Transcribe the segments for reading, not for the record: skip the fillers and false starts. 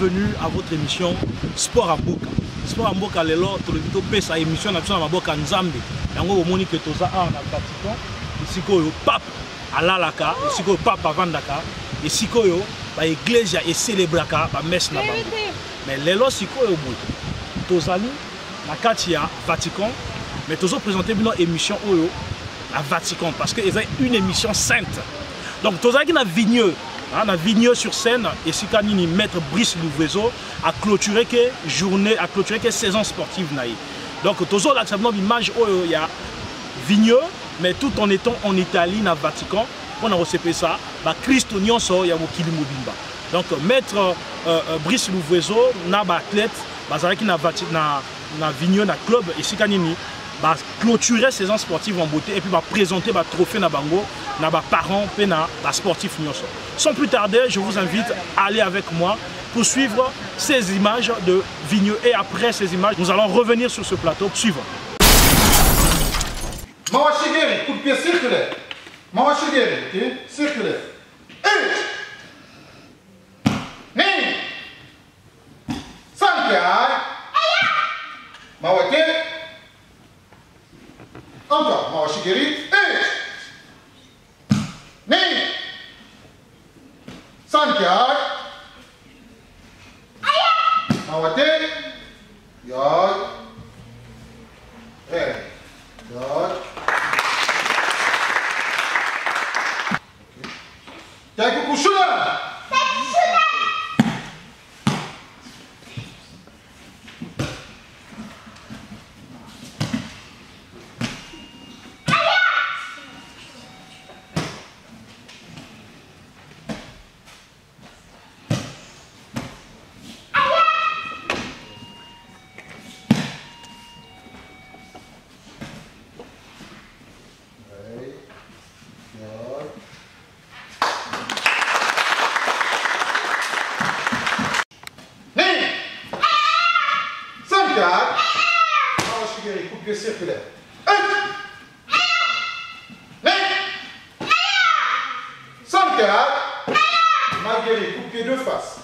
bienvenue à votre émission Sport à Mboka. Sport à Mboka, c'est l'émission émission nationale à Mboka Nzambe. Yango omoni que toza a na Vatican, ici koyo pape alalaka, ici koyo pape avandaka, ici koyo ba église et célébraka ba messe na bango. Mais lelo sikoyo boy. Tozali na kati ya Vatican, mais tozo présenter une émission oyo à Vatican parce que c'est une émission sainte. Donc tozali na vigneux. On a Vigneux sur scène et si Kanini maître Brice Louvezo a clôturé que journée, a clôturé que saison sportive naïe. Donc toujours là une image où il y a Vigneux mais tout en étant en Italie na Vatican on a reçu ça bah Christ Nyonso ya Mokili Mobimba. Donc maître Brice Louvezo na ba athlète bazala qui na Vigneux na club et si Kanini bah clôturer saison sportive en beauté et puis bah présenter bah trophée na bango na ba parents pe na ba sportif nyonso. Sans plus tarder, je vous invite à aller avec moi pour suivre ces images de Vigneux et après ces images, nous allons revenir sur ce plateau suivant. Mawashigeri, coup de pied circulaire. Mawashigeri, ok, circulaire. Ni. Sankai. Mawate. Encore, Mawashigeri. Ni. Sankai. Mawate. Yod. Yod. Take kushula. Coup de pied circulaire. Marguerite, coup de pied de face.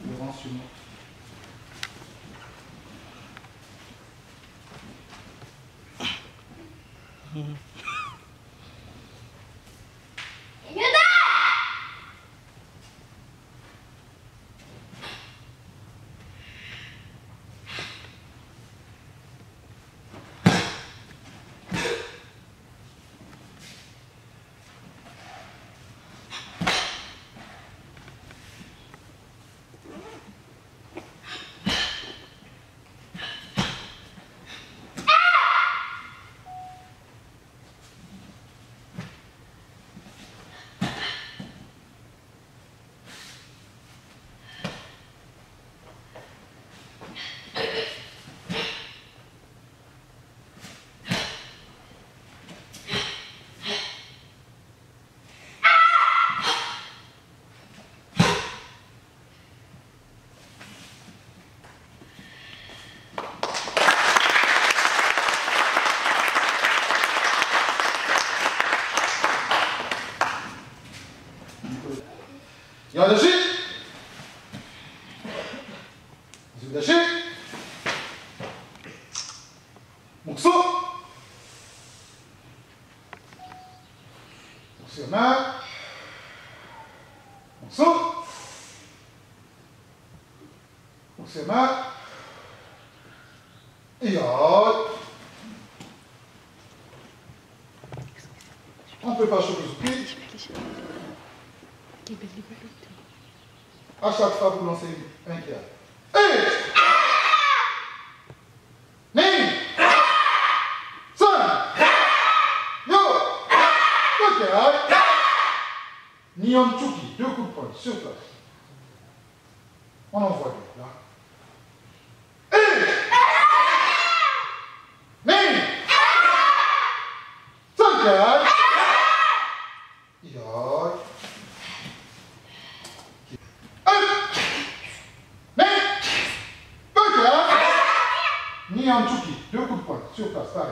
Devant sur moi. Yadashi. Zudashi. Mukso. Muksona. Mukso. Muksona. Yod. On peut pas chauffer le pied. À chaque fois, vous lancez un kiat. Ni. Son. Yo. Nion Tchouki, 2 coups de poing sur place. On envoie deux, là. Ni. Son kiat. Yo. Ni en Tchouki, 2 coups de poing sur place, pareil.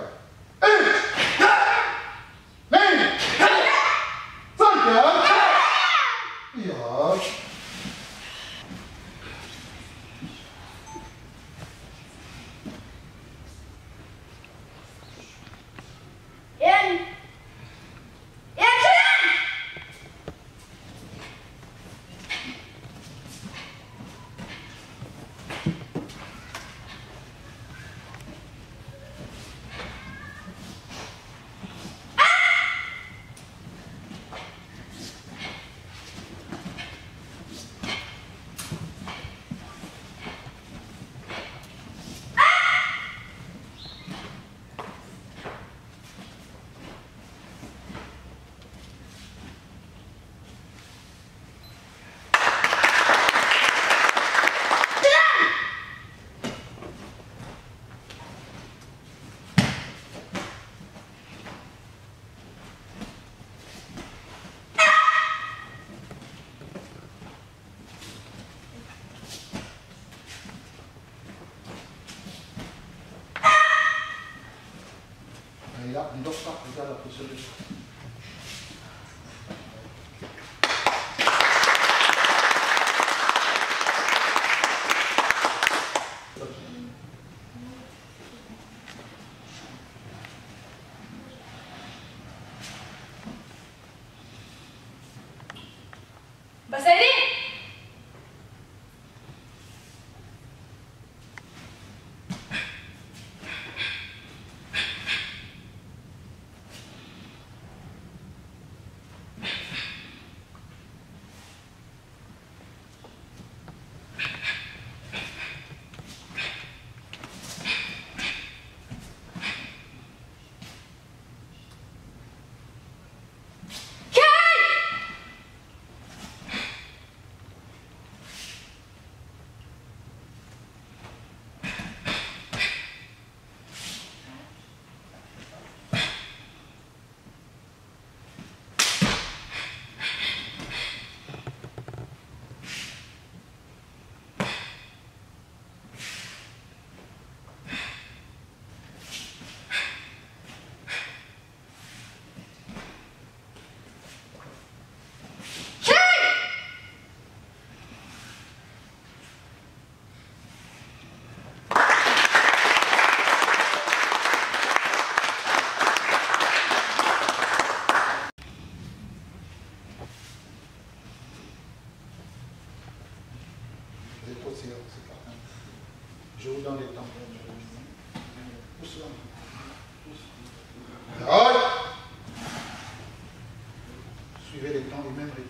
Basari! Je vous donne les temps. Suivez les temps du même rythme.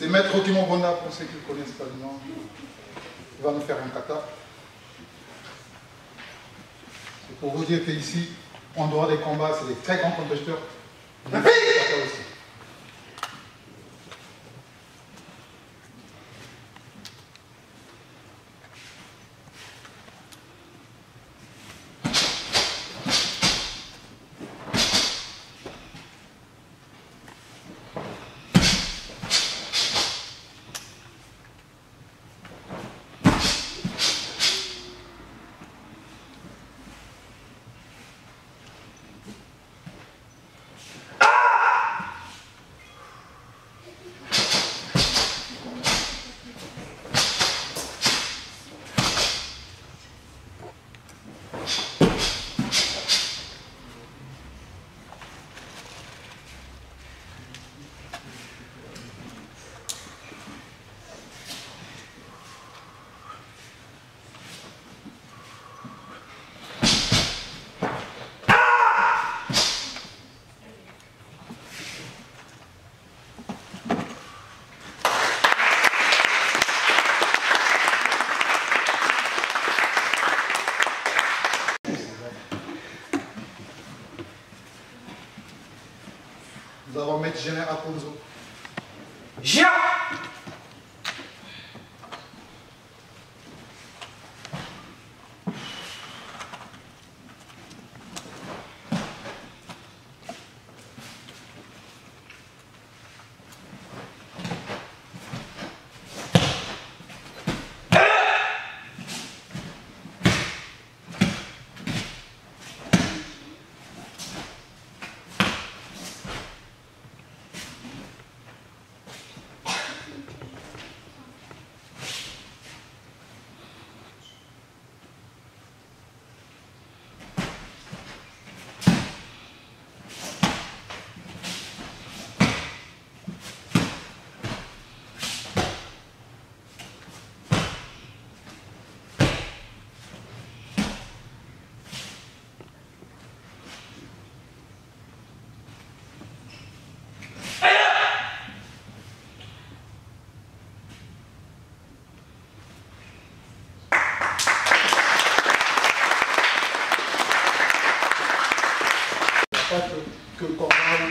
C'est Maître Timon Bonda, pour ceux qui ne connaissent pas le nom. Il va nous faire un kata. C'est pour vous dire qu'ici, en dehors des combats, c'est des très grands compétiteurs. Il y a des kata aussi.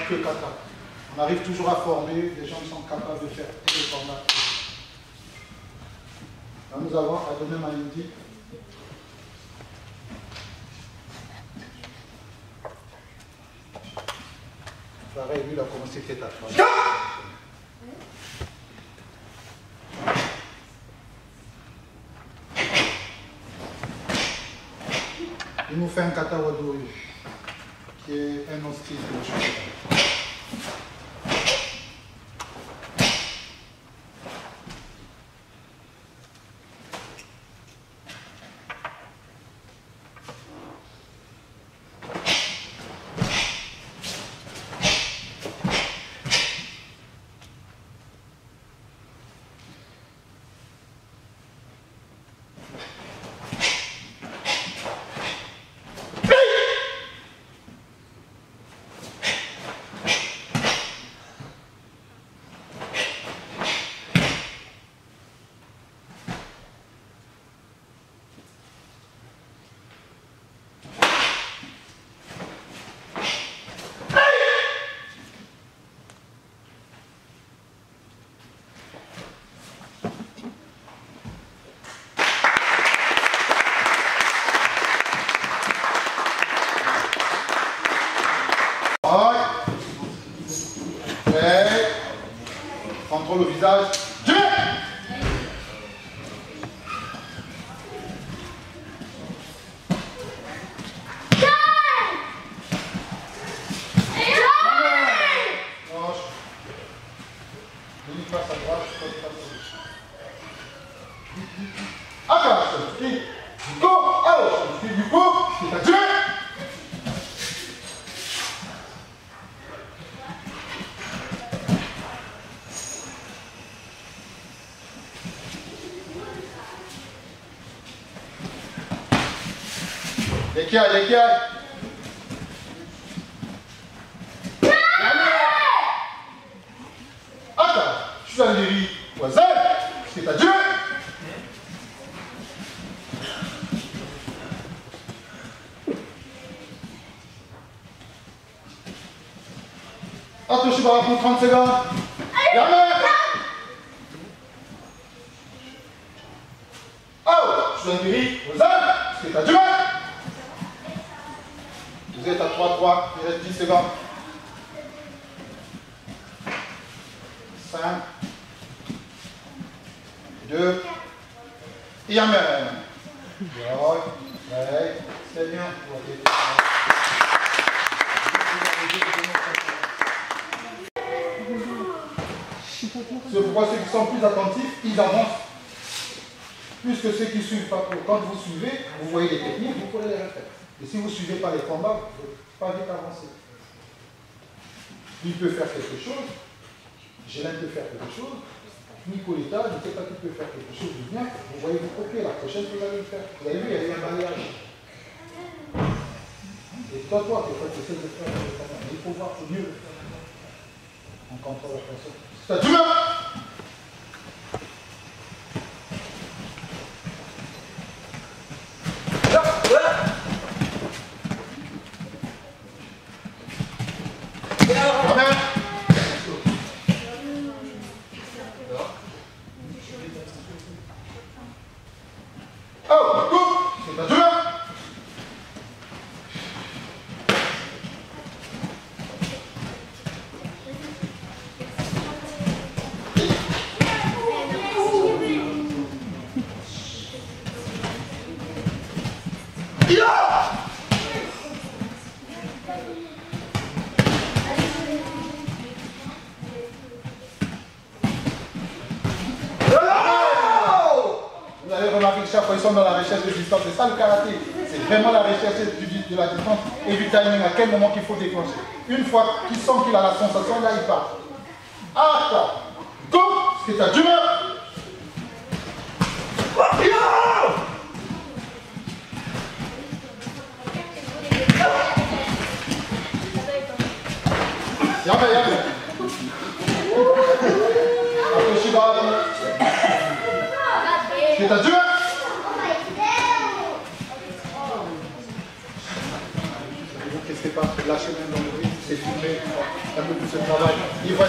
que kata. On arrive toujours à former des gens qui sont capables de faire tous les combats. Là, nous avons Adonai Malindi. Pareil, lui, il a commencé tête à tête. Il nous fait un kata wadori, qui est un autre style de chose. Contrôle au visage. Qui aille. Attends, je suis Algérie, voisin, c'est à Dieu. Attends, je suis pas là pour 30 secondes. Oh, je suis Algérie, voisin, c'est à Dieu. Vous êtes à 3-3, il reste 10 secondes. 5, 2, et amen. C'est bien. C'est pourquoi ceux qui sont plus attentifs, ils avancent. Plus que ceux qui ne suivent pas. Quand vous suivez, vous voyez les techniques, vous pouvez les refaire. Et si vous ne suivez pas les combats, vous ne pouvez pas vite avancer. Il peut faire quelque chose, Gélin peut faire quelque chose, Nicoletta, je ne sais pas qui peut faire quelque chose de bien, vous voyez vous copier, la prochaine vous allez le faire. Vous avez vu, il y a eu un balayage. Et toi, tu essaies de le faire, mais il faut voir, il faut mieux le faire. On contrôle la personne. C'est du même. Chaque fois ils sont dans la recherche de distance, c'est ça le karaté. C'est vraiment la recherche de la distance et du timing, à quel moment qu'il faut déclencher. Une fois qu'il sent qu'il a la sensation, là il part. Attends, go, c'est ta douleur. Yamé. C'est ta douleur. Qu'est-ce que c'est pas lâcher même dans le rythme, c'est filmer un peu plus ce travail. Il va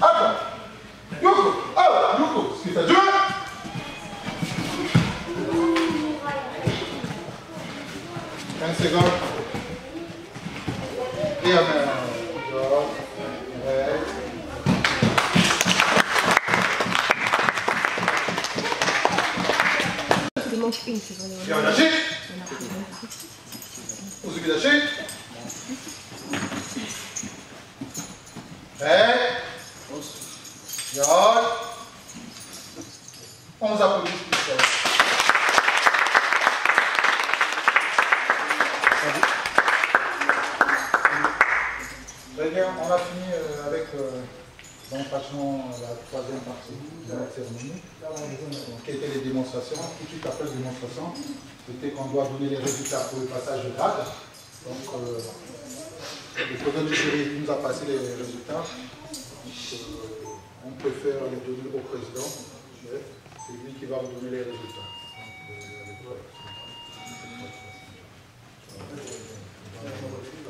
attends, Yoko, oh, Yoko, c'est ta Dieu. 15 secondes. Et amen. Bien lâché. Vous avez lâché. On vous applaudit. Très bien, on a fini avec donc, franchement, la troisième partie de la cérémonie, qui étaient les démonstrations. Tout de suite après les démonstrations, c'était qu'on doit donner les résultats pour le passage de grade. Donc, le président du jury nous a passé les résultats. On préfère les donner au président. C'est lui qui va vous donner les résultats.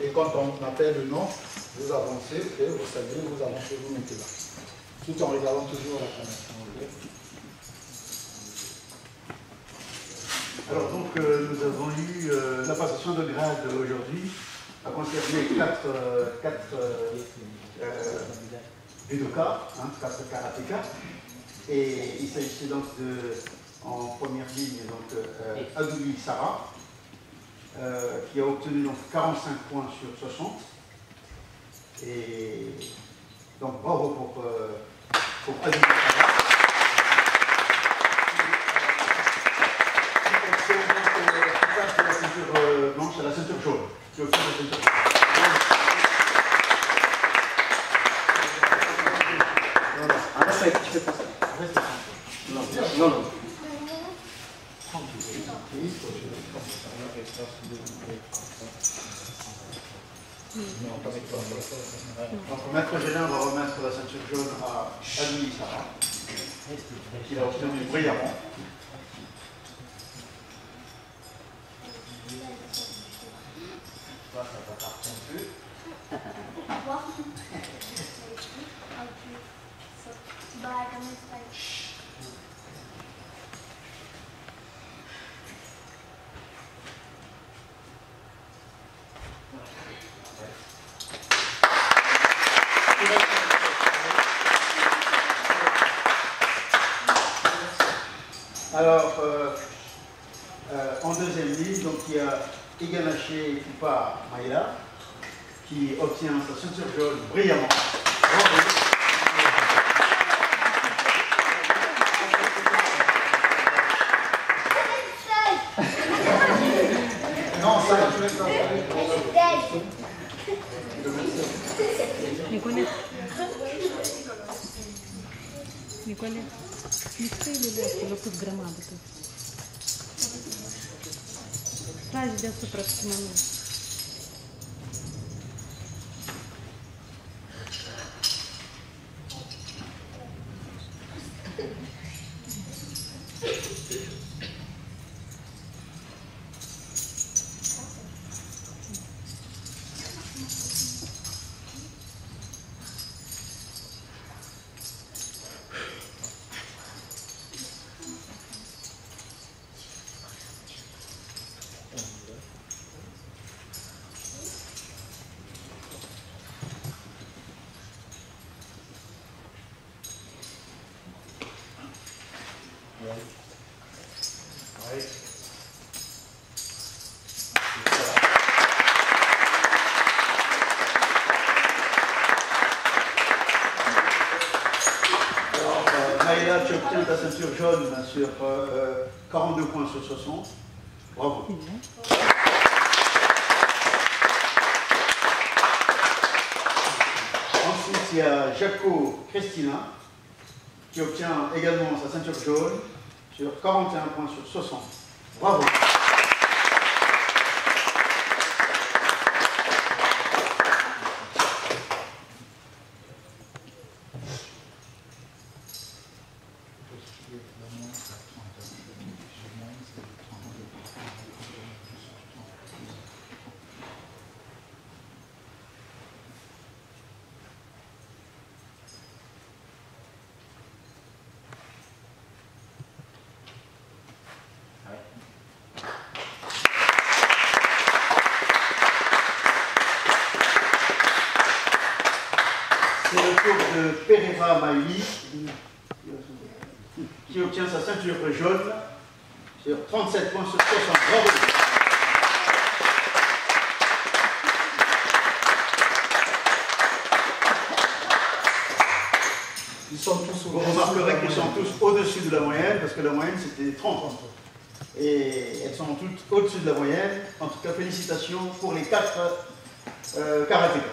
Et quand on appelle le nom, vous avancez, et vous saluez, vous avancez, vous mettez là. Tout en regardant toujours la caméra. Alors donc nous avons eu la passation de grade aujourd'hui a concerné 4 judokas, 4 karatékas. Et il s'agissait donc en première ligne Adouli Sarah, qui a obtenu donc 45 points sur 60. Et donc bravo pour Adouli Sarah. La ceinture blanche à la ceinture jaune. Qui obtient la ceinture jaune. Tu fais pas ça. Non, non. Donc, maître Gélin va remettre la ceinture jaune à Adouli Sarah, qu'il a obtenu brillamment. Alors, en deuxième ligne, donc il y a Iganaché Fupa Maïla qui obtient sa ceinture jaune brillamment. Bravo. Non, ça, tu laisses ça. Николя, не стоили ли тут громаду тут? Разве я супер остановил? Maïla, tu obtiens ta ceinture jaune sur 42 points sur 60. Bravo. Ensuite, il y a Jaco Christina qui obtient également sa ceinture jaune sur 41 points sur 60. Bravo. C'est le tour de Pereira Maïli, qui obtient sa ceinture jaune sur 37 points sur 60. Bravo. Vous remarquerez qu'ils sont tous au-dessus de la moyenne, parce que la moyenne c'était 30. Et elles sont toutes au-dessus de la moyenne. En tout cas, félicitations pour les 4 karatékas.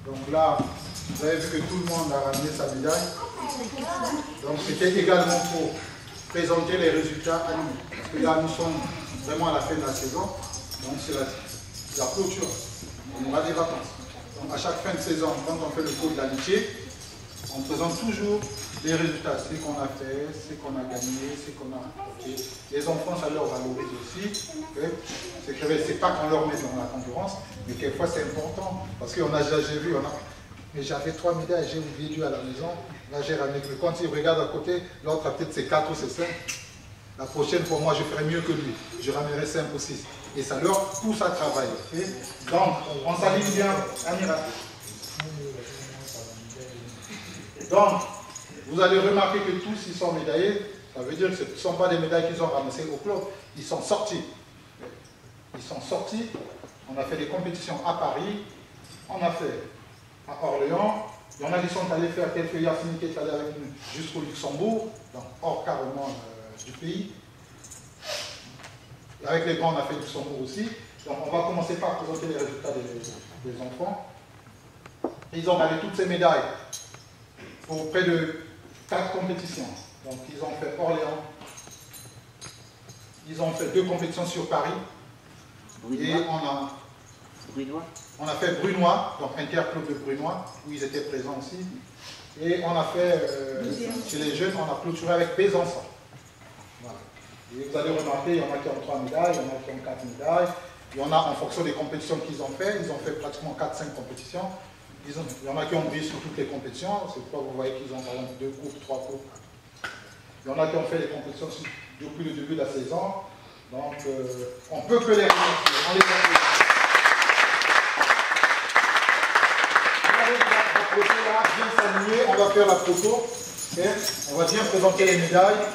Donc là, vous avez vu que tout le monde a ramené sa médaille. Donc c'était également pour présenter les résultats à nous. Parce que là, nous sommes vraiment à la fin de la saison. Donc c'est la clôture. On aura des vacances. Donc à chaque fin de saison, quand on fait le cours de l'amitié, on présente toujours les résultats, ce qu'on a fait, ce qu'on a gagné, ce qu'on a apporté. Les enfants, ça leur valorise aussi. C'est pas qu'on leur met dans la concurrence, mais quelquefois c'est important. Parce qu'on a déjà vu, mais j'avais 3 médailles, j'ai oublié Dieu à la maison. Là j'ai ramené, quand il regarde à côté, l'autre a peut-être ses 4 ou ses 5. La prochaine pour moi, je ferai mieux que lui. Je ramènerai 5 ou 6. Et ça leur pousse à travailler. Donc, on s'aligne bien, Amira. Donc, vous allez remarquer que tous ils sont médaillés. Ça veut dire que ce ne sont pas des médailles qu'ils ont ramassées au club. Ils sont sortis. Ils sont sortis. On a fait des compétitions à Paris. On a fait à Orléans. Il y en a qui sont allés faire quelques Yassine qui est allé avec nous jusqu'au Luxembourg, donc hors carrément du pays. Et avec les grands, on a fait Luxembourg aussi. Donc on va commencer par présenter les résultats des enfants. Et ils ont gagné toutes ces médailles pour près de 4 compétitions. Donc ils ont fait Orléans, ils ont fait 2 compétitions sur Paris. Et on a fait Brunois, donc Interclub de Brunois, où ils étaient présents aussi. Et on a fait, chez les jeunes, on a clôturé avec Besançon. Voilà. Et vous allez remarquer, il y en a qui ont 3 médailles, il y en a qui ont 4 médailles. Il y en a en fonction des compétitions qu'ils ont fait. Ils ont fait pratiquement 4-5 compétitions. Il y en a qui ont brillé sur toutes les compétitions. C'est pourquoi vous voyez qu'ils ont par exemple 2 coupes, 3 coupes. Il y en a qui ont fait les compétitions depuis le début de la saison. Donc, on peut que les remercier. On les applaudit. Bien s'aligner, on va faire la photo, okay. On va bien présenter les médailles.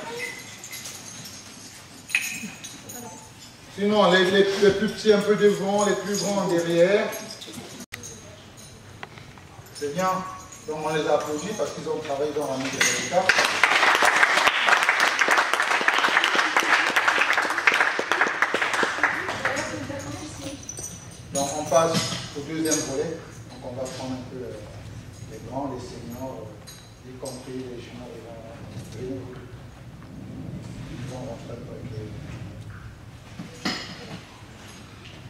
Sinon, les plus petits un peu devant, les plus grands derrière. C'est bien, donc on les applaudit parce qu'ils ont travaillé dans la mise de résultats. Donc on passe au deuxième volet, donc on va prendre un peu les grands, les seniors, y compris les juniors,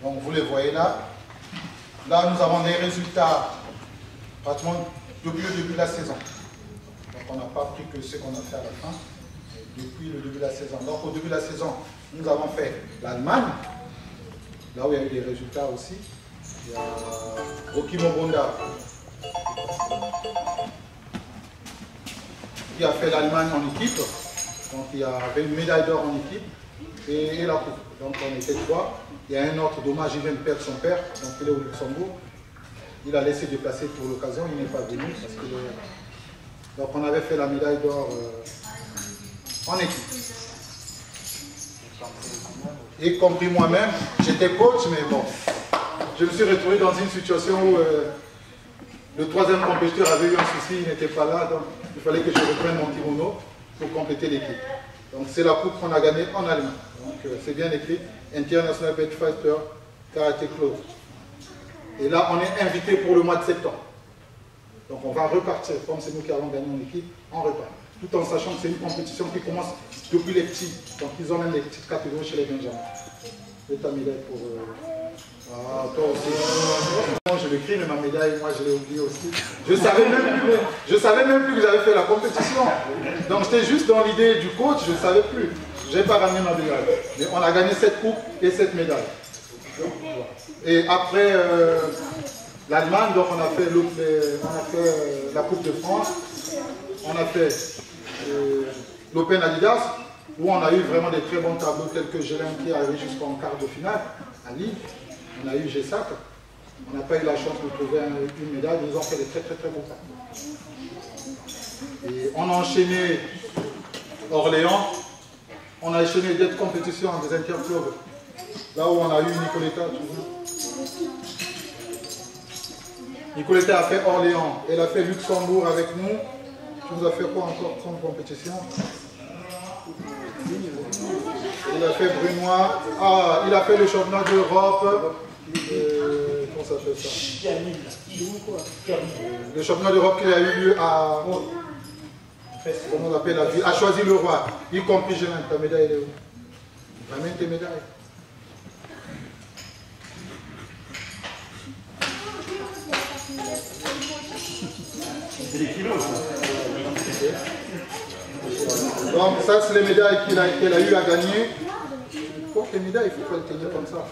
donc vous les voyez là. Là nous avons des résultats pratiquement depuis le début de la saison. Donc on n'a pas pris que ce qu'on a fait à la fin, depuis le début de la saison. Donc au début de la saison, nous avons fait l'Allemagne, là où il y a eu des résultats aussi. Il y a Rocky Mobonda qui a fait l'Allemagne en équipe. Donc il y avait une médaille d'or en équipe et la coupe. Donc on était 3. Il y a un autre, dommage, il vient de perdre son père, donc il est au Luxembourg. Il a laissé déplacer pour l'occasion, il n'est pas venu. Parce que donc on avait fait la médaille d'or en équipe. Y compris moi-même, j'étais coach, mais bon, je me suis retrouvé dans une situation où le 3e compétiteur avait eu un souci, il n'était pas là, donc il fallait que je reprenne mon kimono pour compléter l'équipe. Donc c'est la coupe qu'on a gagnée en Allemagne. Donc c'est bien écrit, International Belt Fighter Karate Club. Et là, on est invité pour le mois de septembre. Donc on va repartir, comme c'est nous qui allons gagner en équipe, on repart. tout en sachant que c'est une compétition qui commence depuis les petits. Donc ils ont même des petites catégories chez les Benjamins. C'est ta médaille pour... Ah, toi aussi. Je l'écris, mais ma médaille, moi je l'ai oublié aussi. Je savais même plus que j'avais fait la compétition. Donc j'étais juste dans l'idée du coach, je ne savais plus. Je n'ai pas ramené ma médaille. Mais on a gagné 7 coupes et 7 médailles. Et après l'Allemagne, donc on a fait la Coupe de France, on a fait l'Open Adidas, où on a eu vraiment des très bons tableaux tels que Gélin qui est arrivé jusqu'en quart de finale à Lille. On a eu Gessac. On n'a pas eu la chance de trouver une médaille, ils ont fait des très bons tableaux. Et on a enchaîné Orléans, on a enchaîné d'autres compétitions des interclubs. Là où on a eu Nicoletta, tu vois. Nicoletta a fait Orléans, elle a fait Luxembourg avec nous. Tu nous as fait quoi encore comme compétition? Il a fait Brunois. Ah, il a fait le championnat d'Europe. Comment ça s'appelle ça? Le championnat d'Europe qui a eu lieu à... Comment on appelle la ville? À Choisy-le-Roi. Y compris Gélin, ta médaille elle est où? Ramène tes médailles. C'est des kilos, ça. Donc ça, c'est les médailles qu'elle a eu à gagner. Pour les médailles, il faut les tenir comme ça.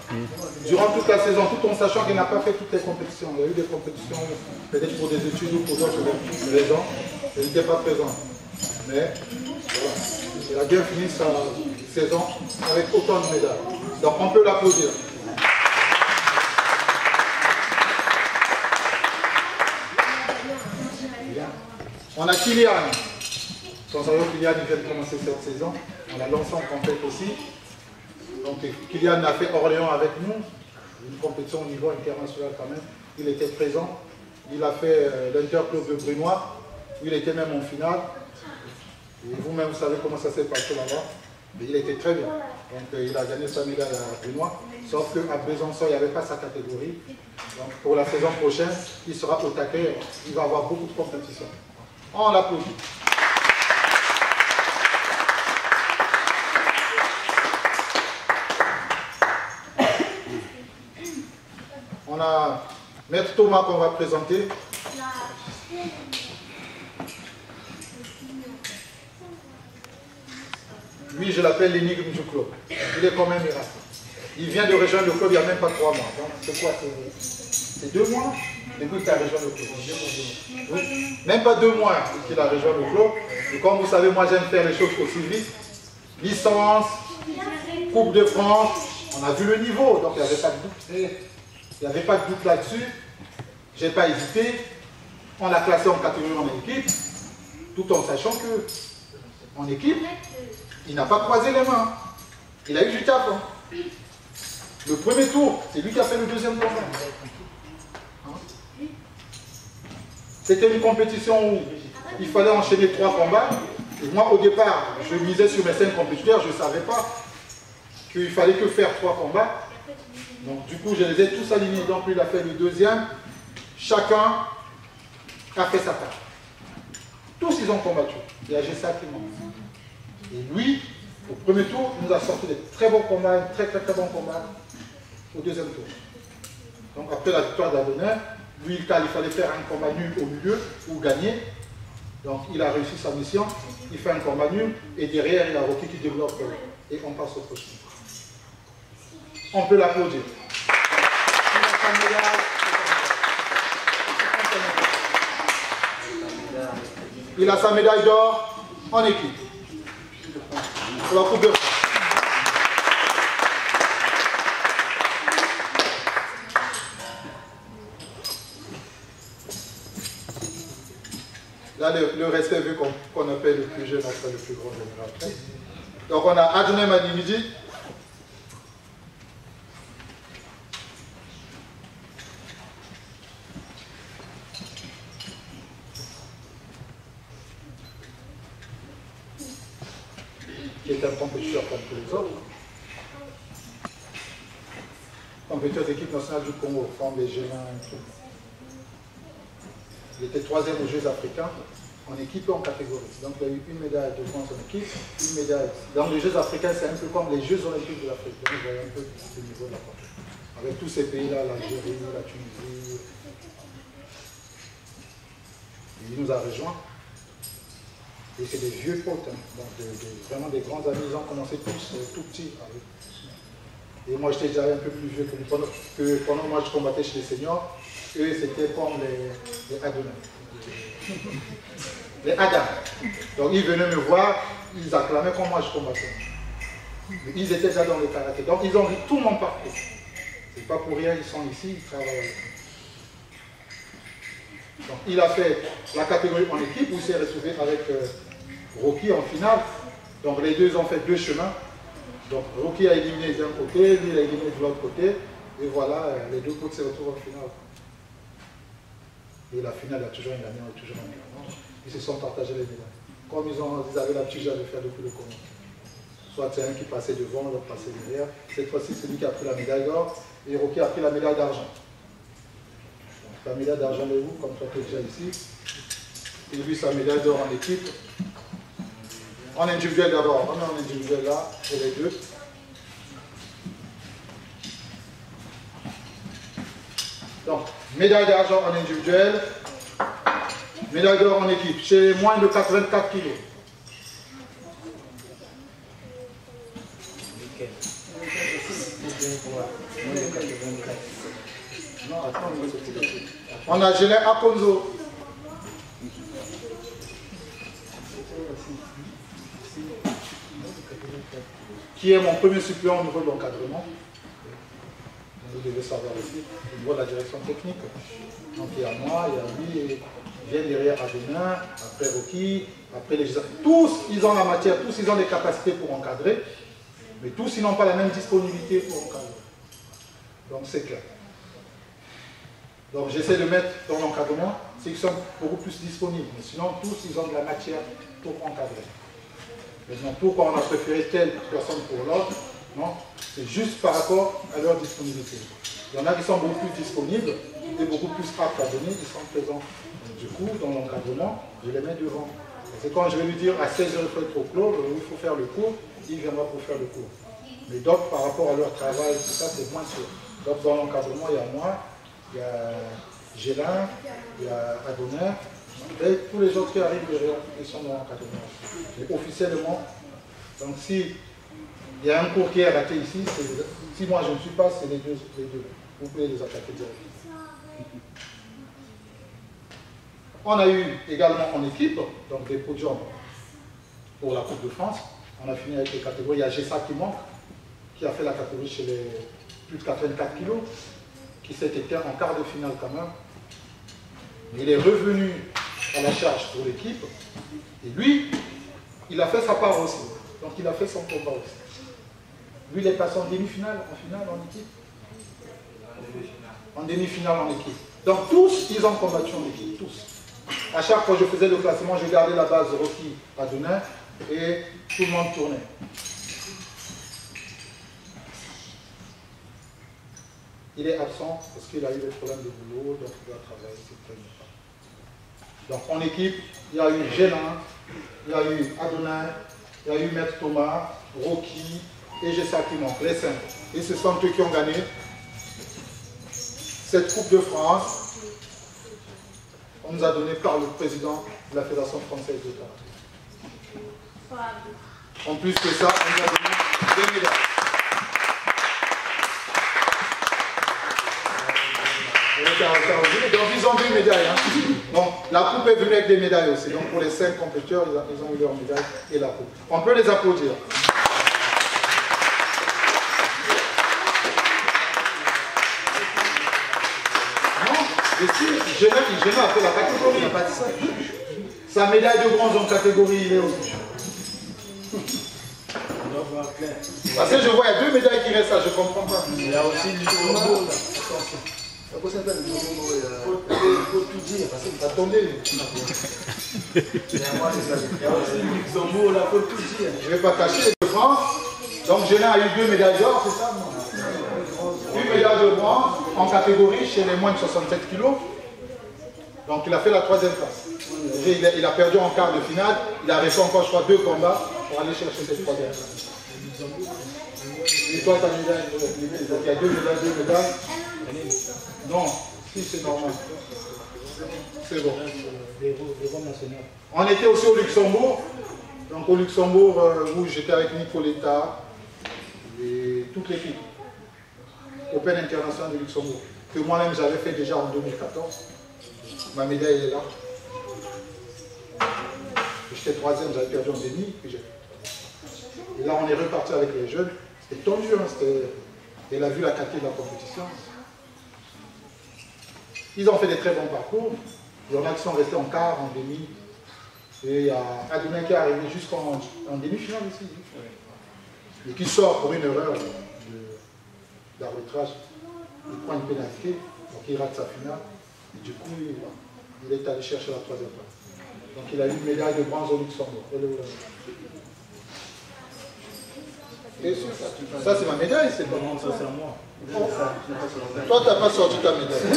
Durant toute la saison, tout en sachant qu'elle n'a pas fait toutes les compétitions. Il y a eu des compétitions, peut-être pour des études ou pour d'autres raisons. Elle n'était pas présente. Mais voilà, elle a bien fini sa saison avec autant de médailles. Donc on peut l'applaudir. On a Kylian. Quand Kylian vient de commencer cette saison, on a lancé en compète aussi. Donc Kylian a fait Orléans avec nous, une compétition au niveau international quand même. Il était présent. Il a fait l'interclub de Brunois, où il était même en finale. Et vous-même, vous savez comment ça s'est passé là-bas. Mais il était très bien. Donc il a gagné sa médaille à Brunois. Sauf qu'à Besançon, il n'y avait pas sa catégorie. Donc pour la saison prochaine, il sera au taquet. Il va avoir beaucoup de compétitions. On l'applaudit. On a Maître Thomas qu'on va présenter. Lui, je l'appelle l'énigme du club. Il est quand même miracle. Il vient de rejoindre le club il n'y a même pas 3 mois. Donc c'est quoi? C'est 2 mois depuis qu'il a rejoint le club. Oui. Même pas 2 mois qu'il a rejoint le club. Et comme vous savez, moi j'aime faire les choses aussi vite. Licence, Coupe de France, on a vu le niveau, donc il n'y avait pas de doute. Il n'y avait pas de doute là-dessus. Je n'ai pas hésité. On l'a classé en catégorie en équipe, tout en sachant que en équipe, il n'a pas croisé les mains. Il a eu du taf. Hein. Le premier tour, c'est lui qui a fait le deuxième combat. Hein? C'était une compétition où il fallait enchaîner 3 combats. Et moi, au départ, je misais sur mes 5 compétiteurs, je ne savais pas qu'il fallait que faire 3 combats. Donc du coup, je les ai tous alignés. Donc lui, il a fait le deuxième. Chacun a fait sa part. Tous, ils ont combattu. Il y a Gessac qui manque. Et lui, au premier tour, il nous a sorti des très bons combats, un très bons combats au deuxième tour. Donc après la victoire d'Adonner, lui, il fallait faire un combat nul au milieu ou gagner. Donc il a réussi sa mission, il fait un combat nul et derrière, il a Rocky qui développe et on passe au prochain. On peut l'applaudir. Il a sa médaille d'or en équipe. Pour la Coupe de France. Là, le respect, vu qu'on appelle le plus jeune après le plus grand général. Donc, on a Adonai Madimidi. Qui est un compétiteur comme tous les autres. Compétiteur d'équipe nationale du Congo, forme des Gélins et tout. Il était 3e aux Jeux africains en équipe et en catégorie. Donc il y a eu une médaille de bronze en équipe, une médaille. Dans les Jeux africains, c'est un peu comme les Jeux olympiques de l'Afrique. Donc vous voyez un peu le niveau de la porte. Avec tous ces pays-là, l'Algérie, la Tunisie. Il nous a rejoints. Et c'est des vieux potes, hein. Donc vraiment des grands amis. Ils ont commencé tous tout petits. Et moi j'étais déjà un peu plus vieux que pendant moi je combattais chez les seniors. Eux c'était comme les Adonais. Les Adam. Donc ils venaient me voir, ils acclamaient comme moi je combattais. Mais ils étaient déjà dans le karaté. Donc ils ont vu tout mon parcours. C'est pas pour rien, ils sont ici, ils travaillent avec moi. Donc il a fait la catégorie en équipe où il s'est retrouvé avec Rocky en finale. Donc les deux ont fait deux chemins. Donc Rocky a éliminé d'un côté, lui il a éliminé de l'autre côté. Et voilà, les deux côtés se retrouvent en finale. Et la finale, il y a toujours un gagnant et toujours un gagnant. Ils se sont partagés les médailles. Comme ils avaient l'habitude de faire depuis le commencement. Soit c'est un qui passait devant, l'autre passait derrière. Cette fois-ci, c'est lui qui a pris la médaille d'or. Et Rocky a pris la médaille d'argent. La médaille d'argent de vous, comme toi tu es déjà ici. Et lui, sa médaille d'or en équipe. En individuel d'abord. On est en individuel là, pour les deux. Donc, médaille d'argent en individuel, médaille d'or en équipe, chez les moins de 84 kg. On a Gélin Akonzo. Qui est mon premier suppléant au niveau de l'encadrement. Vous devez savoir aussi, au niveau de la direction technique. Donc il y a moi, il y a lui, il vient derrière Adenin, après Rocky, après les gens. Tous, ils ont la matière, tous, ils ont des capacités pour encadrer, mais tous, ils n'ont pas la même disponibilité pour encadrer. Donc c'est clair. Donc j'essaie de mettre dans l'encadrement ceux qui sont beaucoup plus disponibles, mais sinon tous, ils ont de la matière pour encadrer. Maintenant, pourquoi on a préféré telle personne pour l'autre? Non, c'est juste par rapport à leur disponibilité. Il y en a qui sont beaucoup plus disponibles et beaucoup plus aptes à donner, ils sont présents. Donc, du coup, dans l'encadrement, je les mets devant. C'est quand je vais lui dire à 16h il faut être au club, il faut faire le cours, il viendra pour faire le cours. Mais d'autres, par rapport à leur travail, tout ça, c'est moins sûr. Donc dans l'encadrement, il y a moi, il y a Gélin, il y a Adonin, et tous les autres qui arrivent derrière, ils sont dans l'encadrement. Et officiellement, donc si il y a un cours qui est raté ici, si moi je ne suis pas, c'est les deux. Vous pouvez les attaquer directement. On a eu également en équipe, donc des podiums pour la Coupe de France. On a fini avec les catégories. Il y a Gessa qui manque, qui a fait la catégorie chez les plus de 84 kg, qui s'est éteint en quart de finale quand même. Il est revenu à la charge pour l'équipe. Et lui, il a fait sa part aussi. Donc il a fait son combat aussi. Lui, il est passé en demi-finale, en finale, en équipe. En demi-finale, en équipe. Donc tous, ils ont combattu en équipe, tous. À chaque fois que je faisais le classement, je gardais la base de Rocky Adonin et tout le monde tournait. Il est absent parce qu'il a eu des problèmes de boulot, donc il doit travailler, donc en équipe, il y a eu Gélin, il y a eu Adonin, il y a eu Maître Thomas, Rocky et Gessa qui manque, les 5. Et ce sont eux qui ont gagné cette Coupe de France. On nous a donné par le président de la Fédération française de karaté. En plus que ça, on nous a donné des médailles. Donc ils ont des médailles. Hein. Donc la coupe est venue avec des médailles aussi. Donc pour les 5 compétiteurs, ils ont eu leur médaille et la coupe. On peut les applaudir. Gélin a fait la catégorie, il n'a pas dit ça. Sa médaille de bronze en catégorie, il est aussi. Parce que je vois, il y a 2 médailles qui restent là, je ne comprends pas. Il y a aussi du Luxembourg. Pourquoi ça s'appelle le Luxembourg? Il faut tout dire, parce que attendez. Il y a aussi le Luxembourg, là, il faut tout dire. Je ne vais pas cacher de France. Donc Gélin a eu 2 médailles d'or, c'est ça? Une médaille de bronze en catégorie chez les moins de 67 kg. Donc il a fait la 3e place. Il a perdu en quart de finale. Il a resté encore, je crois, 2 combats pour aller chercher cette 3e place. Et toi, ta médaille, il y a 2 médailles. Non, si c'est normal. C'est bon. On était aussi au Luxembourg. Donc au Luxembourg, où j'étais avec Nicoletta et toute l'équipe. Open International de Luxembourg. Que moi-même j'avais fait déjà en 2014. Ma médaille elle est là. J'étais 3e, j'avais perdu en demi. Et là on est reparti avec les jeunes. C'était tendu, hein, elle a vu la qualité de la compétition. Ils ont fait des très bons parcours. Il y en a qui sont restés en quart, en demi. Et il y a Adrien qui est arrivé jusqu'en demi-finale ici. Et qui sort pour une erreur d'arbitrage. Il prend une pénalité, donc il rate sa finale. Et du coup, il est allé chercher la 3e place. Donc il a eu une médaille de bronze au Luxembourg. Ça c'est ma médaille, c'est pas moi. Ça c'est à moi. Toi, tu n'as pas sorti ta médaille.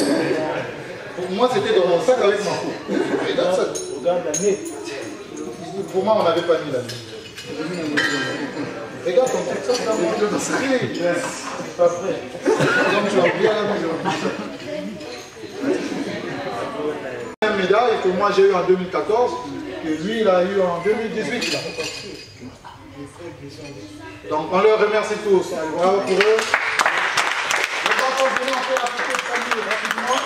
Pour moi, c'était dans mon sac avec ma coupe. Regarde ça. Regarde l'année. Pour moi, on n'avait pas mis l'année. Regarde ton truc, ça, c'est pas prêt. Donc, tu as oublié à la maison. La même médaille que moi j'ai eu en 2014, que lui, il a eu en 2018. Là. Donc, on leur remercie tous. Bravo pour eux. Les enfants, venez, on fait la photo de famille rapidement.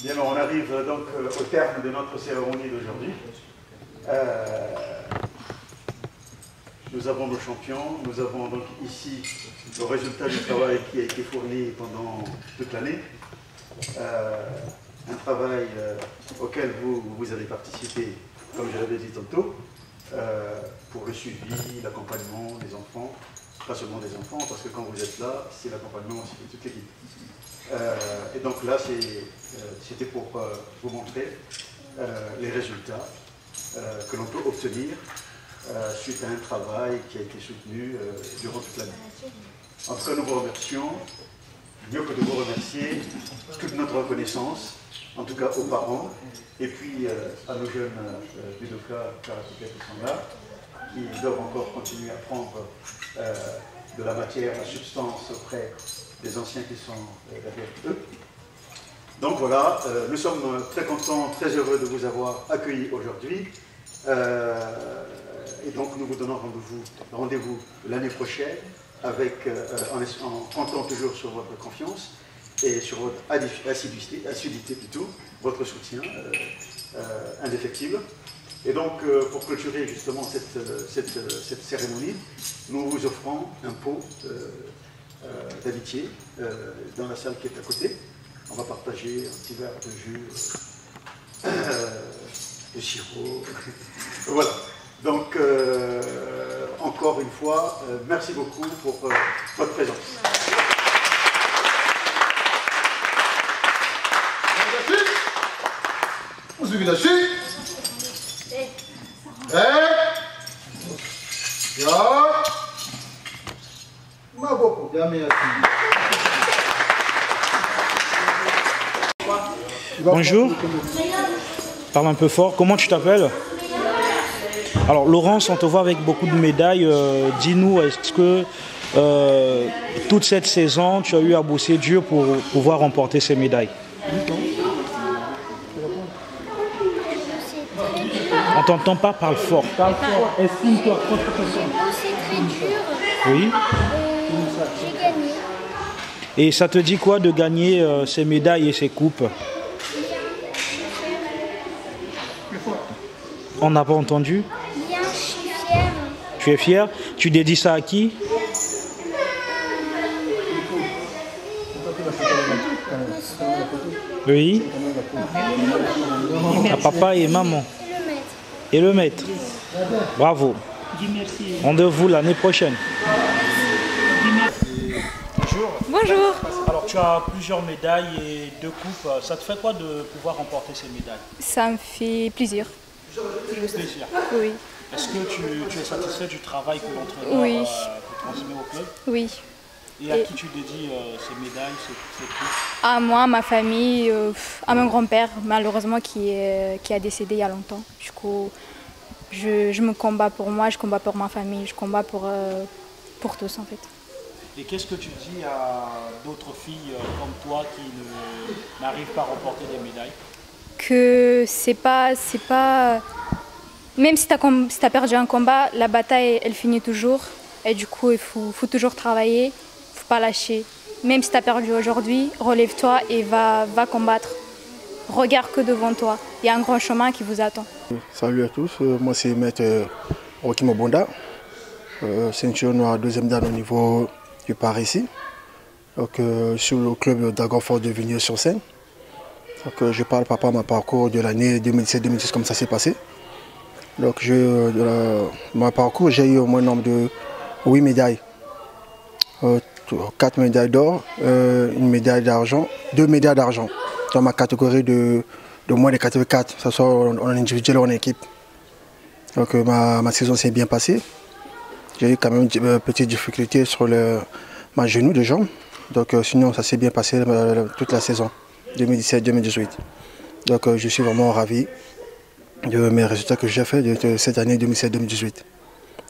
Bien, on arrive donc au terme de notre cérémonie d'aujourd'hui. Nous avons nos champions, nous avons donc ici le résultat du travail qui a été fourni pendant toute l'année. Un travail auquel vous avez participé, comme je l'avais dit tantôt, pour le suivi, l'accompagnement des enfants, pas seulement des enfants, parce que quand vous êtes là, c'est l'accompagnement aussi de toute l'équipe. Et donc là, c'était pour vous montrer les résultats que l'on peut obtenir suite à un travail qui a été soutenu durant toute l'année. En tout cas, nous vous remercions. Mieux que de vous remercier, toute notre reconnaissance, en tout cas aux parents, et puis à nos jeunes judokas, karatékas qui sont là, qui doivent encore continuer à prendre de la matière, la substance auprès des anciens qui sont derrière eux. Donc voilà, nous sommes très contents, très heureux de vous avoir accueillis aujourd'hui. Et donc nous vous donnons rendez-vous l'année prochaine avec, en comptant toujours sur votre confiance et sur votre assiduité plutôt, votre soutien indéfectible. Et donc pour clôturer justement cette cérémonie, nous vous offrons un pot d'amitié dans la salle qui est à côté. On va partager un petit verre de jus, de sirop. Voilà. Donc, encore une fois, merci beaucoup pour votre présence. On se vit là-dessus. Bonjour. Parle un peu fort. Comment tu t'appelles? Alors Laurence, on te voit avec beaucoup de médailles. Dis-nous, est-ce que toute cette saison, tu as eu à bosser dur pour pouvoir remporter ces médailles? On t'entend pas, parle fort. Parle fort, estime-toi. J'ai bossé très dur. Oui. J'ai gagné. Et ça te dit quoi de gagner ces médailles et ces coupes? On n'a pas entendu? Bien, je suis fière. Tu es fier? Tu dédies ça à qui? Oui. À papa et maman. Et le maître. Et le maître. Bravo. Rendez-vous l'année prochaine. Bonjour. Bonjour. Alors tu as plusieurs médailles et 2 coupes. Ça te fait quoi de pouvoir remporter ces médailles? Ça me fait plaisir. Plaisir. Oui. Est-ce que tu es satisfait du travail que l'entraîneur transmet au club? Oui. Et à qui tu dédies ces médailles, ces prix? À moi, à ma famille, à mon grand-père, malheureusement, qui a décédé il y a longtemps. Du coup, je me combats pour moi, je combats pour ma famille, je combats pour tous en fait. Et qu'est-ce que tu dis à d'autres filles comme toi qui n'arrivent pas à remporter des médailles? Que c'est pas... Même si tu as perdu un combat, la bataille, elle finit toujours. Et du coup, il faut toujours travailler, il ne faut pas lâcher. Même si tu as perdu aujourd'hui, relève-toi et va combattre. Regarde que devant toi. Il y a un grand chemin qui vous attend. Salut à tous, moi c'est Maître Rocky Mobonda. Ceinture noire, deuxième dan au niveau du Paris-Ici. Donc, sur le club Dragon Force de Vigneux-sur-Seine. Je parle par rapport à mon parcours de l'année 2017-2018, comme ça s'est passé. Donc, mon parcours, j'ai eu au moins nombre de 8 médailles. 4 médailles d'or, une médaille d'argent, 2 médailles d'argent dans ma catégorie de moins de catégorie 4, que ce soit en individuel ou en équipe. Donc, ma saison s'est bien passée. J'ai eu quand même une petite difficulté sur ma genou de jambe. Donc, sinon, ça s'est bien passé toute la saison 2017-2018. Donc, je suis vraiment ravi de mes résultats que j'ai fait de cette année 2017-2018.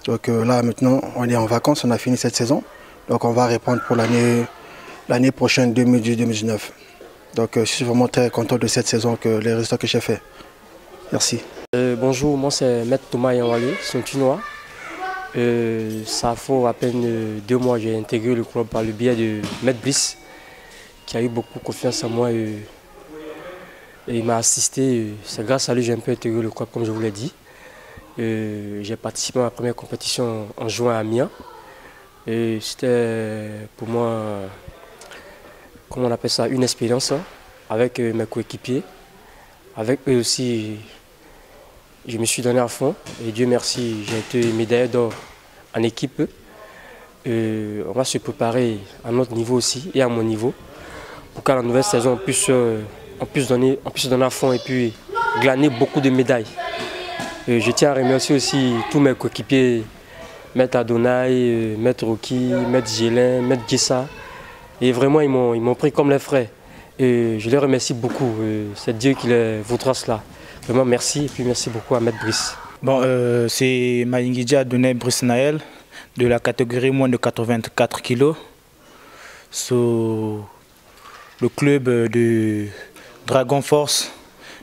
Donc là maintenant on est en vacances, on a fini cette saison. Donc on va répondre pour l'année prochaine 2018-2019. Donc je suis vraiment très content de cette saison, les résultats que j'ai fait. Merci. Bonjour, moi c'est Maître Thomas Yanwale, ceinture noire. Ça fait à peine 2 mois que j'ai intégré le club par le biais de Maître Brice, qui a eu beaucoup confiance en moi. Et il m'a assisté, c'est grâce à lui que j'ai un peu intégré le club comme je vous l'ai dit. J'ai participé à ma première compétition en juin à Amiens. Et c'était pour moi, comment on appelle ça, une expérience avec mes coéquipiers. Avec eux aussi, je me suis donné à fond. Et Dieu merci, j'ai été médaillé d'or en équipe. On va se préparer à notre niveau aussi et à mon niveau pour qu'à la nouvelle saison, on puisse donner à fond et puis glaner beaucoup de médailles. Je tiens à remercier aussi tous mes coéquipiers, Maître Adonai, Maître Rocky, Maître Gélin, Maître Gissa. Et vraiment, ils m'ont pris comme les frères. Et je les remercie beaucoup. C'est Dieu qui les voudra cela. Vraiment, merci. Et puis merci beaucoup à Maître Brice. Bon, c'est Maïngidja Adonai Brice Naël, de la catégorie moins de 84 kg, sur le club de Dragon Force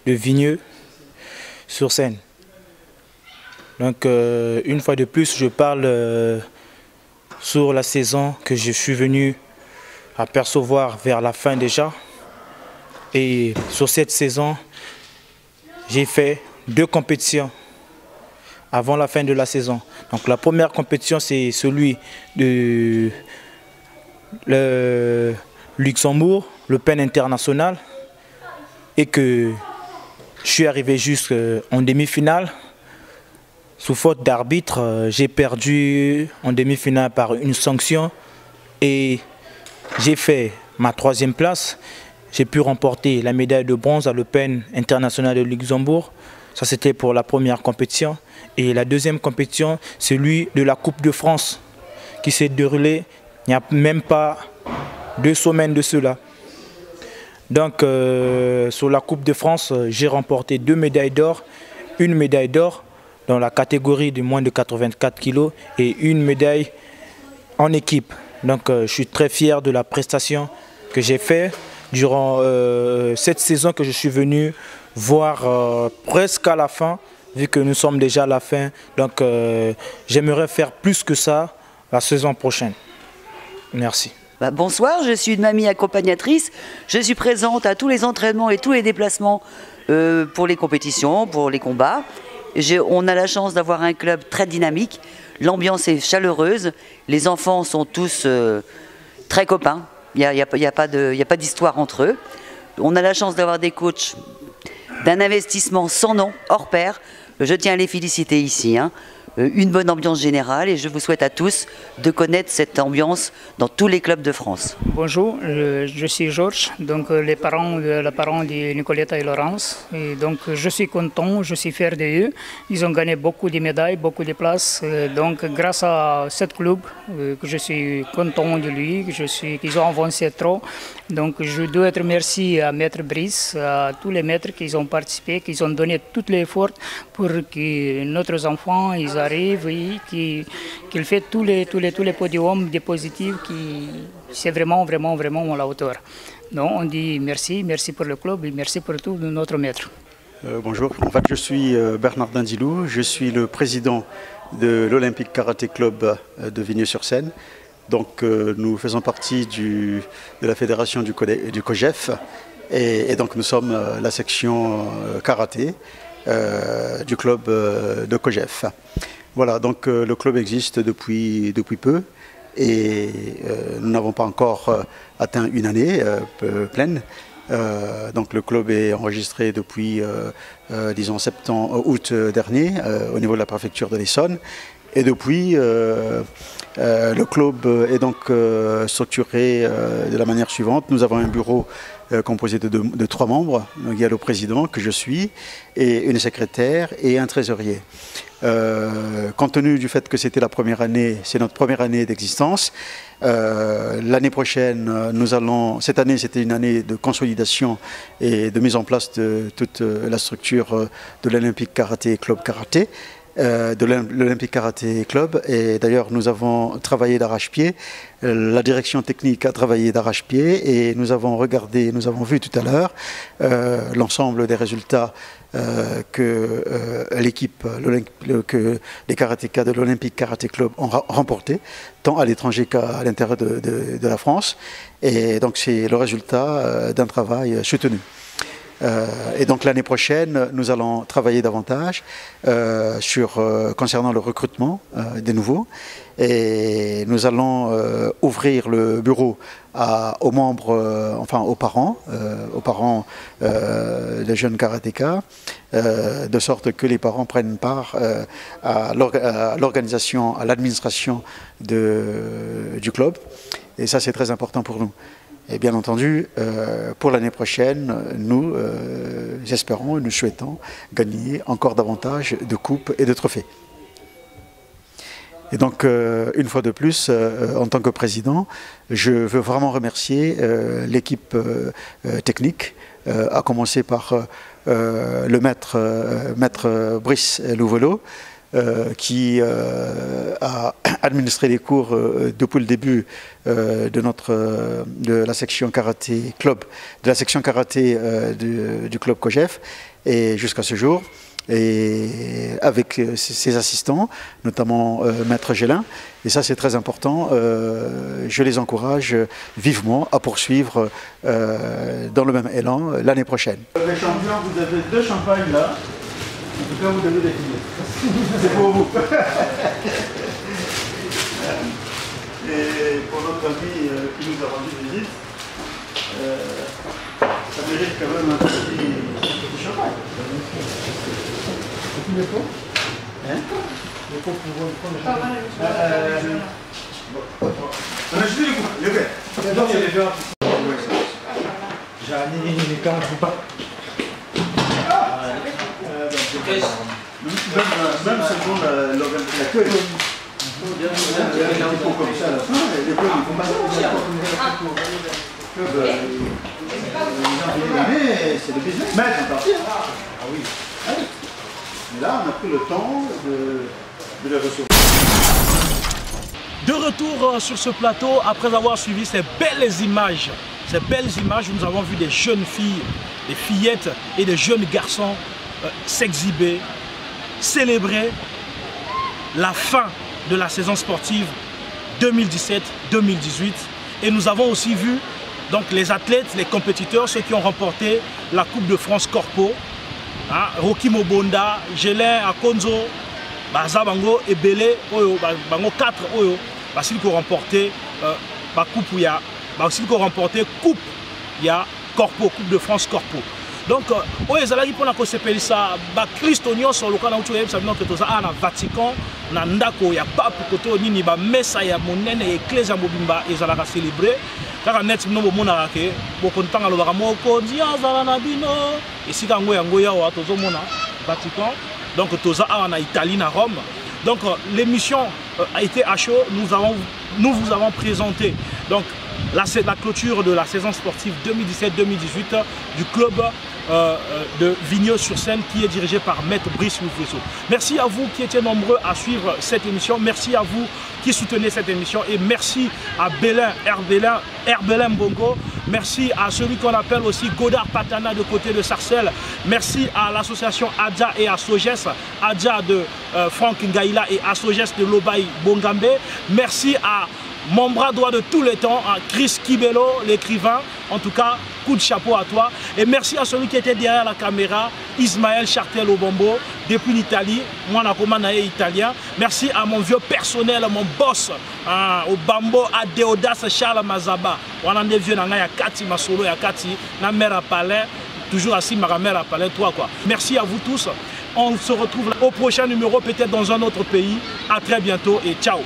de Vigneux-sur-Seine. Donc une fois de plus, je parle sur la saison que je suis venu apercevoir vers la fin déjà. Et sur cette saison, j'ai fait 2 compétitions avant la fin de la saison. Donc la première compétition, c'est celui de le Luxembourg, l'Open international, et que je suis arrivé jusqu'en demi-finale. Sous faute d'arbitre, j'ai perdu en demi-finale par une sanction et j'ai fait ma 3e place. J'ai pu remporter la médaille de bronze à l'Open international de Luxembourg. Ça, c'était pour la première compétition. Et la deuxième compétition, c'est celui de la Coupe de France qui s'est déroulée il n'y a même pas 2 semaines de cela. Donc, sur la Coupe de France, j'ai remporté 2 médailles d'or, une médaille d'or dans la catégorie de moins de 84 kg et une médaille en équipe. Donc je suis très fier de la prestation que j'ai faite durant cette saison que je suis venu voir presque à la fin, vu que nous sommes déjà à la fin. Donc j'aimerais faire plus que ça la saison prochaine. Merci. Bonsoir, je suis une mamie accompagnatrice. Je suis présente à tous les entraînements et tous les déplacements pour les compétitions, pour les combats. On a la chance d'avoir un club très dynamique, l'ambiance est chaleureuse, les enfants sont tous très copains, il n'y a pas d'histoire entre eux. On a la chance d'avoir des coachs d'un investissement sans nom, hors pair. Je tiens à les féliciter ici. une bonne ambiance générale et je vous souhaite à tous de connaître cette ambiance dans tous les clubs de France. Bonjour, je suis Georges, donc les parents de Nicoletta et Laurence. Et donc je suis content, je suis fier d'eux. Ils ont gagné beaucoup de médailles, beaucoup de places. Donc grâce à ce club, que je suis content de lui, qu'ils ont avancé trop. Donc je dois être merci à Maître Brice, à tous les maîtres qui ont participé, qui ont donné tout l'effort pour que nos enfants ils arrivent et qu'ils fassent tous les podiums des positifs qui c'est vraiment à la hauteur. Donc on dit merci pour le club et merci pour tout notre maître. Bonjour, en fait je suis Bernardin Dilou, je suis le président de l'Olympique Karaté Club de Vigneux-sur-Seine. Donc nous faisons partie de la fédération du COJEF et donc nous sommes la section karaté du club de COJEF. Voilà, donc le club existe depuis peu et nous n'avons pas encore atteint une année pleine. Donc le club est enregistré depuis, disons, août dernier au niveau de la préfecture de l'Essonne. Et depuis, le club est donc structuré de la manière suivante. Nous avons un bureau composé de 3 membres. Donc, il y a le président, que je suis, et une secrétaire et un trésorier. Compte tenu du fait que c'était la première année, c'est notre première année d'existence, l'année prochaine, cette année c'était une année de consolidation et de mise en place de toute la structure de l'Olympique Karaté Club Karaté. De l'Olympique Karaté Club, et d'ailleurs nous avons travaillé d'arrache-pied, la direction technique a travaillé d'arrache-pied et nous avons vu tout à l'heure l'ensemble des résultats que l'équipe, que les karatékas de l'Olympique Karaté Club ont remporté, tant à l'étranger qu'à l'intérieur de la France, et donc c'est le résultat d'un travail soutenu. Et donc l'année prochaine, nous allons travailler davantage concernant le recrutement des nouveaux. Et nous allons ouvrir le bureau aux membres, enfin aux parents des jeunes karatékas, de sorte que les parents prennent part à l'organisation, à l'administration du club. Et ça, c'est très important pour nous. Et bien entendu, pour l'année prochaine, nous espérons et nous souhaitons gagner encore davantage de coupes et de trophées. Et donc, une fois de plus, en tant que président, je veux vraiment remercier l'équipe technique, à commencer par le maître Brice Louvelot, qui a administré les cours depuis le début de la section karaté club, du club COJEF, et jusqu'à ce jour, et avec ses assistants, notamment Maître Gélin. Et ça, c'est très important. Je les encourage vivement à poursuivre dans le même élan l'année prochaine. Les champions, vous avez 2 champagnes là. En tout cas, vous devez les finir. C'est pour vous. Et pour notre ami qui nous a rendu visite, ça mérite quand même un petit champagne. C'est tout le pot? Hein? Le pot pour prendre le champagne. On a jeté les coups. Le gars. Donc, il y a les verres. J'ai un quand je vous pas. Même selon l'accueil. Il y a un petit peu comme ça à la fin, et les clubs ne font pas ça. C'est le business. Mais c'est parti. Ah oui. Mais là, on a pris le temps de les recevoir. De retour sur ce plateau, après avoir suivi ces belles images, où nous avons vu des jeunes filles, des fillettes et des jeunes garçons s'exhiber, célébrer la fin de la saison sportive 2017-2018. Et nous avons aussi vu donc, les athlètes, les compétiteurs, ceux qui ont remporté la Coupe de France Corpo, hein, Rocky Mobonda, Gélin, Akonzo, Bazabango et Belé, Bango 4, parce qu'ils ont remporté la Coupe, il y a Coupe Corpo, Coupe de France Corpo. Donc, oyo ezalaki mpona kosepelisa bakristo nyonso lokola nauti oyebisa bino ke toza awa na Vatican na ndako ya pape koto nini bamesa ya monene ya eklese ya mobimba ezalaka célébré kaka net bino bomonaka ke bokontanga alobaka mokonzi azala na bino esika yango yawa tozomona Vatican. Donc toza awa na Italie na Rome. Donc l'émission a été à chaud. Nous vous avons présenté donc la clôture de la saison sportive 2017-2018 du club de Vigneux-sur-Seine qui est dirigé par Maître Brice Loufresso. Merci à vous qui étiez nombreux à suivre cette émission. Merci à vous qui soutenez cette émission. Et merci à Herbelin Bongo. Merci à celui qu'on appelle aussi Godard Patana de côté de Sarcelles. Merci à l'association Adja et Asogès. Adja de Franck Ngaïla et Asogès de Lobaï Bongambe. Merci à mon bras droit de tous les temps, à Chris Kibelo, l'écrivain. En tout cas, coup de chapeau à toi. Et merci à celui qui était derrière la caméra, Ismaël Chartel Obombo, depuis l'Italie. Moi, je suis italien. Merci à mon vieux personnel, mon boss, Obambo Adeodas Charles Mazaba. On a des vieux, il y a Kati Masolo, il y a Kati, la mère à Palais. Toujours assis, ma mère à Palais, toi quoi. Merci à vous tous. On se retrouve au prochain numéro, peut-être dans un autre pays. À très bientôt et ciao.